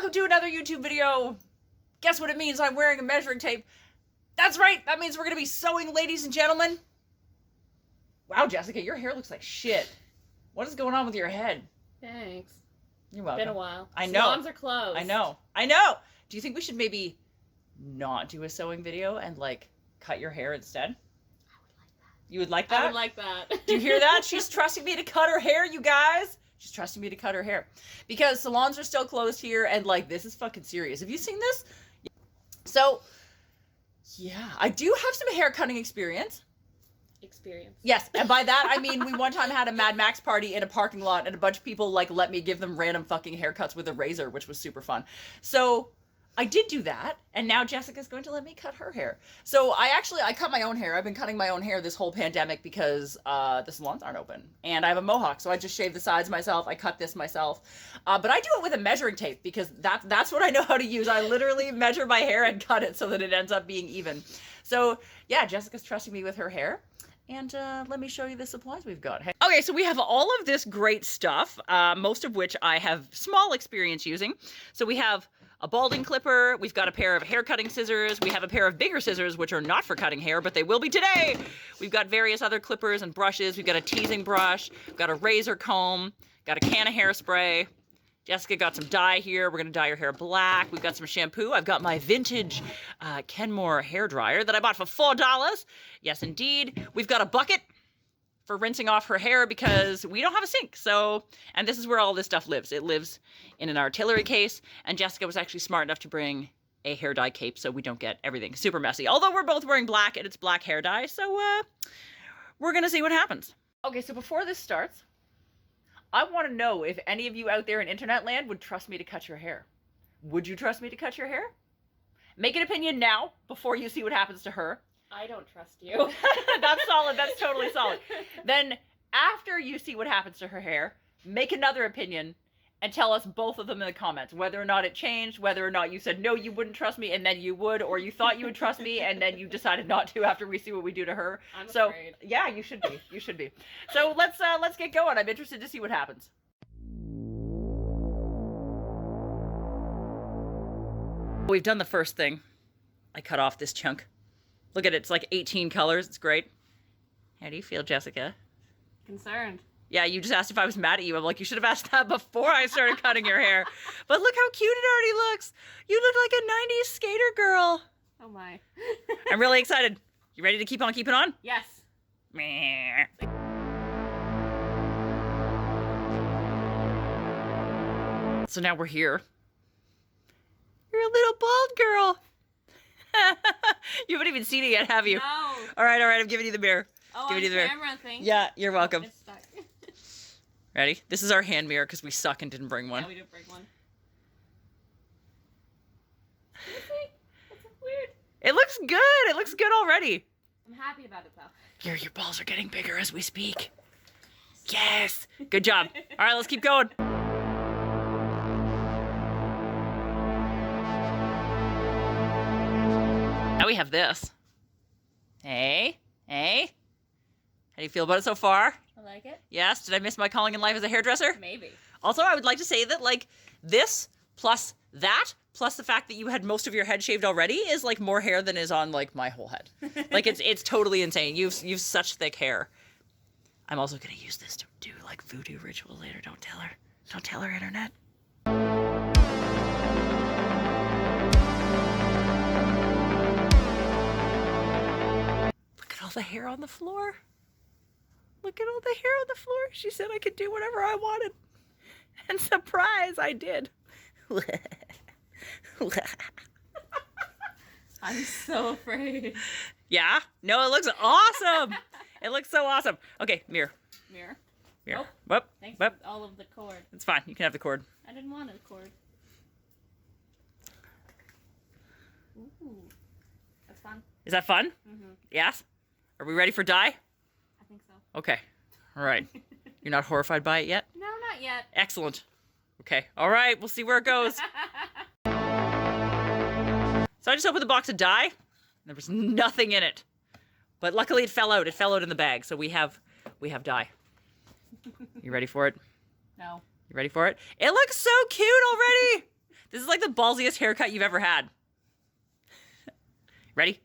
welcome to another YouTube video. Guess what it means? I'm wearing a measuring tape. That's right, that means we're gonna be sewing, ladies and gentlemen. Wow, Jessica, your hair looks like shit. What is going on with your head? Thanks. You're welcome. Been a while. I know. Salons are closed. I know. Do you think we should maybe not do a sewing video and like cut your hair instead? You would like that? I would like that. Do you hear that? She's trusting me to cut her hair, you guys. She's trusting me to cut her hair. Because salons are still closed here, and like, this is fucking serious. Have you seen this? So, yeah, I do have some hair cutting experience. Yes, and by that I mean we one time had a Mad Max party in a parking lot, and a bunch of people like let me give them random fucking haircuts with a razor, which was super fun. So I did do that, and now Jessica's going to let me cut her hair. So I cut my own hair. I've been cutting my own hair this whole pandemic because the salons aren't open, and I have a mohawk, so I just shave the sides myself. I cut this myself, but I do it with a measuring tape because that's what I know how to use. I literally measure my hair and cut it so that it ends up being even. So yeah, Jessica's trusting me with her hair. And let me show you the supplies we've got. Okay, so we have all of this great stuff, most of which I have small experience using. So we have a balding clipper, we've got a pair of hair cutting scissors, we have a pair of bigger scissors, which are not for cutting hair, but they will be today. We've got various other clippers and brushes, we've got a teasing brush, we've got a razor comb, got a can of hairspray. Jessica got some dye here. We're going to dye her hair black. We've got some shampoo. I've got my vintage Kenmore hair dryer that I bought for $4. Yes, indeed. We've got a bucket for rinsing off her hair because we don't have a sink. So, and this is where all this stuff lives. It lives in an artillery case. And Jessica was actually smart enough to bring a hair dye cape so we don't get everything super messy. Although we're both wearing black and it's black hair dye. So we're going to see what happens. Okay, so before this starts, I want to know if any of you out there in internet land would trust me to cut your hair. Would you trust me to cut your hair? Make an opinion now before you see what happens to her. I don't trust you. That's solid. That's totally solid. Then after you see what happens to her hair, make another opinion and tell us both of them in the comments, whether or not it changed, whether or not you said, no, you wouldn't trust me, and then you would, or you thought you would trust me, and then you decided not to after we see what we do to her. I'm so, afraid. Yeah, you should be. You should be. So let's get going. I'm interested to see what happens. We've done the first thing. I cut off this chunk. Look at it. It's like 18 colors. It's great. How do you feel, Jessica? Concerned. Yeah, you just asked if I was mad at you. I'm like, you should have asked that before I started cutting your hair. But look how cute it already looks. You look like a 90s skater girl. Oh my. I'm really excited. You ready to keep on keeping on? Yes. Meh. So now we're here. You're a little bald girl. You haven't even seen it yet, have you? No. All right, I'm giving you the mirror. Oh, giving you the mirror. camera thing. Yeah, you're welcome. It's stuck. Ready? This is our hand mirror because we suck and didn't bring one. Yeah, we didn't bring one. Seriously? That's so weird. It looks good. It looks good already. I'm happy about it though. Your balls are getting bigger as we speak. Yes. Good job. All right, let's keep going. Now we have this. Hey. How do you feel about it so far? I like it. Yes. Did I miss my calling in life as a hairdresser? Maybe. Also, I would like to say that like this plus that plus the fact that you had most of your head shaved already is like more hair than is on like my whole head. Like it's totally insane. You've such thick hair. I'm also gonna use this to do like voodoo ritual later. Don't tell her. Don't tell her, internet. Look at all the hair on the floor. Look at all the hair on the floor. She said I could do whatever I wanted. And surprise, I did. I'm so afraid. Yeah? No, it looks awesome. It looks so awesome. Okay, mirror. Mirror. Mirror. Oh, Whoop. thanks Whoop. for all of the cord. It's fine. You can have the cord. I didn't want a cord. Ooh. That's fun. Is that fun? Mm-hmm. Yes? Are we ready for dye? I think so. Okay. All right. You're not horrified by it yet? No, not yet. Excellent. Okay. All right. We'll see where it goes. So I just opened the box of dye. There was nothing in it. But luckily it fell out. It fell out in the bag. So we have dye. You ready for it? No. You ready for it? It looks so cute already. This is like the ballsiest haircut you've ever had. Ready?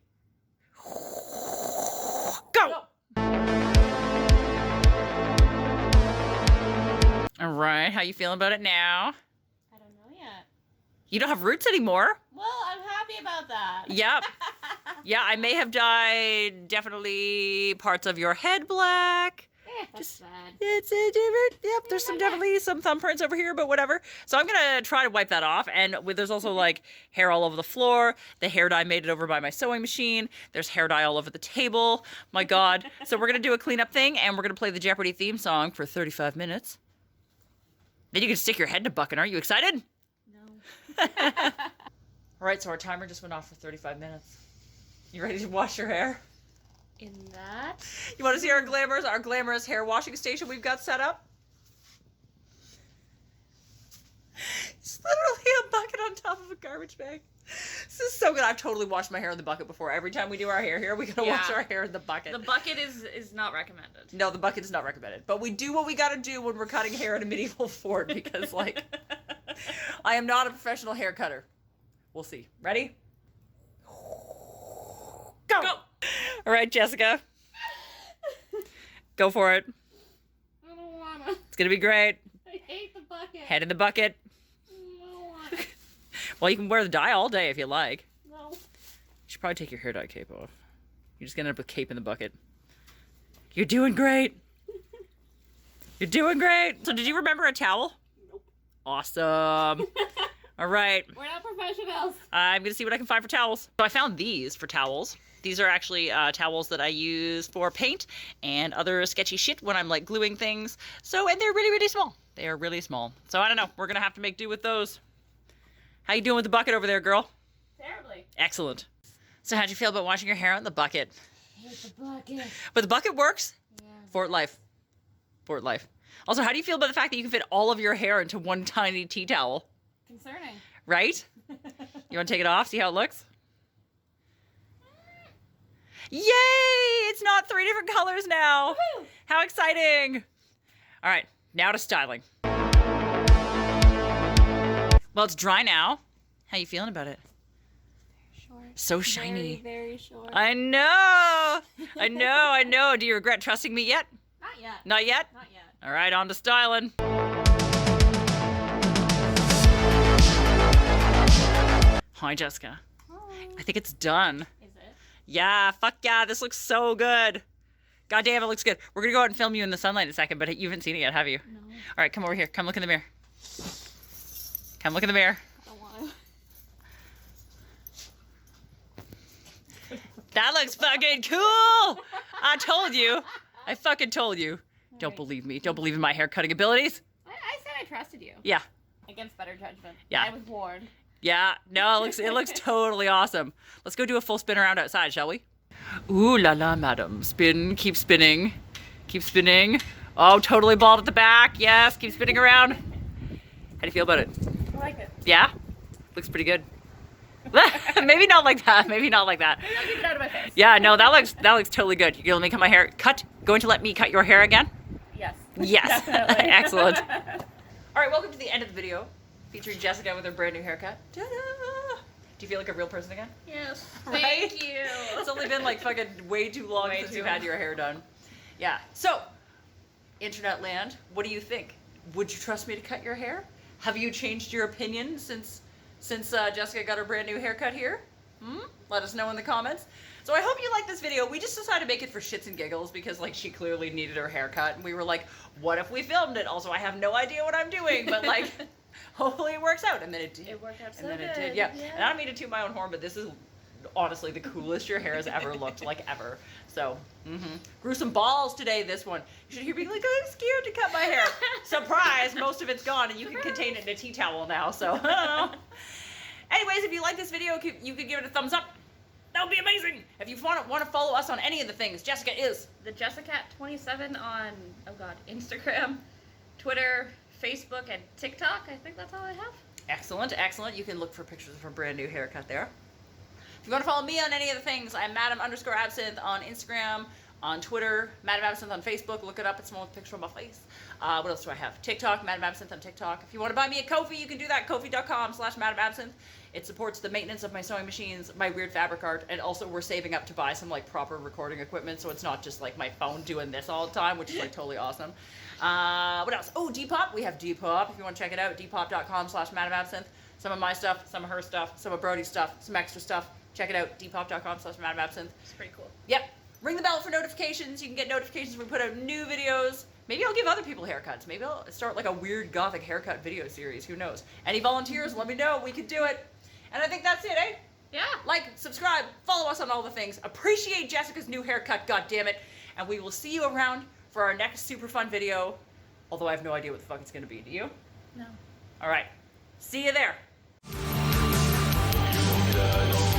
Go! All right, how you feeling about it now? I don't know yet. You don't have roots anymore? Well, I'm happy about that. Yep. Yeah, I may have dyed definitely parts of your head black. That's sad. It's different. Yep, there's definitely some thumbprints over here, but whatever. So I'm gonna try to wipe that off. And there's also like hair all over the floor. The hair dye made it over by my sewing machine. There's hair dye all over the table. My God. So we're gonna do a cleanup thing, and we're gonna play the Jeopardy theme song for 35 minutes. Then you can stick your head in a bucket. Aren't you excited? No. All right, so our timer just went off for 35 minutes. You ready to wash your hair? In that? You want to see our glamorous hair washing station we've got set up? It's literally a bucket on top of a garbage bag. This is so good. I've totally washed my hair in the bucket before. Every time we do our hair here, we gotta wash our hair in the bucket. The bucket is not recommended. No, the bucket is not recommended. But we do what we gotta do when we're cutting hair in a medieval fort because, like, I am not a professional hair cutter. We'll see. Ready? Go! All right, Jessica. Go for it. I don't wanna. It's gonna be great. I hate the bucket. Head in the bucket. I don't wanna. Well, you can wear the dye all day if you like. No. You should probably take your hair dye cape off. You're just gonna end up with cape in the bucket. You're doing great. You're doing great. So did you remember a towel? Nope. Awesome. All right. We're not professionals. I'm gonna see what I can find for towels. So I found these for towels. These are actually towels that I use for paint and other sketchy shit when I'm like gluing things. So, and they're really, really small. They are really small. So I don't know. We're gonna have to make do with those. How you doing with the bucket over there, girl? Terribly. Excellent. So how'd you feel about washing your hair in the bucket? I hate the bucket. But the bucket works. Yeah. Fort life. Fort life. Also, how do you feel about the fact that you can fit all of your hair into one tiny tea towel? Concerning. Right? You want to take it off? See how it looks? Yay! It's not 3 different colors now. Woo-hoo! How exciting! All right, now to styling. Well, it's dry now. How you feeling about it? Short. So shiny. Very, very short. I know. I know. I know. Do you regret trusting me yet? Not yet. Not yet? Not yet. All right, on to styling. Hi, Jessica. Hi. I think it's done. Is it? Yeah, fuck yeah, this looks so good. God damn, it looks good. We're gonna go out and film you in the sunlight in a second, but you haven't seen it yet, have you? No. All right, come over here. Come look in the mirror. Come look in the mirror. I don't want to. That looks fucking cool. I told you. I fucking told you. Don't Right. believe me. Don't believe in my hair cutting abilities. I said I trusted you. Yeah. Against better judgment. Yeah. I was warned. Yeah. No, it looks totally awesome. Let's go do a full spin around outside, shall we? Ooh la la, madam. Spin. Keep spinning. Keep spinning. Oh, totally bald at the back. Yes. Keep spinning around. How do you feel about it? I like it. Yeah? Looks pretty good. Maybe not like that. Maybe not like that. Maybe I'll keep it out of my face. Yeah, no, that looks totally good. You gonna let me cut my hair? Going to let me cut your hair again? Yes. Yes. Definitely. Excellent. All right, welcome to the end of the video, featuring Jessica with her brand new haircut. Ta-da! Do you feel like a real person again? Yes. Right? Thank you. It's only been like fucking way too long Way since too you've had long. your hair done. Yeah. So, internet land, what do you think? Would you trust me to cut your hair? Have you changed your opinion since Jessica got her brand new haircut here? Let us know in the comments. So I hope you like this video. We just decided to make it for shits and giggles because like she clearly needed her haircut, and we were like, what if we filmed it? Also, I have no idea what I'm doing, but like, hopefully it works out. And then it did. It worked out so And then good. it did, yeah. And I don't mean to toot my own horn, but this is honestly the coolest your hair has ever looked, like ever. So, grew some balls today, this one. You should hear me like, I'm scared to cut my hair. Surprise, most of it's gone, and you can contain it in a tea towel now, so. Anyways, if you like this video, you could give it a thumbs up. That would be amazing. If you want to follow us on any of the things, Jessica is The Jessica27 on, oh god, Instagram, Twitter, Facebook, and TikTok. I think that's all I have. excellent, excellent. You can look for pictures of her brand new haircut there. If you want to follow me on any of the things, I'm Madam_Absinthe on Instagram, on Twitter, Madam Absinthe on Facebook. Look it up. It's the one with a picture of my face. What else do I have? TikTok, Madam Absinthe on TikTok. If you want to buy me a Ko-fi, you can do that. Ko-fi.com/Madam Absinthe. It supports the maintenance of my sewing machines, my weird fabric art, and also we're saving up to buy some like proper recording equipment, so it's not just like my phone doing this all the time, which is like totally awesome. What else? Oh, Depop. We have Depop. If you want to check it out, depop.com/Madam Absinthe. Some of my stuff, some of her stuff, some of Brodie's stuff, some extra stuff. Check it out, depop.com/Madam Absinthe. It's pretty cool. Yep. Ring the bell for notifications. You can get notifications when we put out new videos. Maybe I'll give other people haircuts. Maybe I'll start like a weird gothic haircut video series. Who knows? Any volunteers, let me know. We could do it. And I think that's it, eh? Yeah. Like, subscribe, follow us on all the things. Appreciate Jessica's new haircut, goddammit. And we will see you around for our next super fun video. Although I have no idea what the fuck it's going to be. Do you? No. All right. See you there. I don't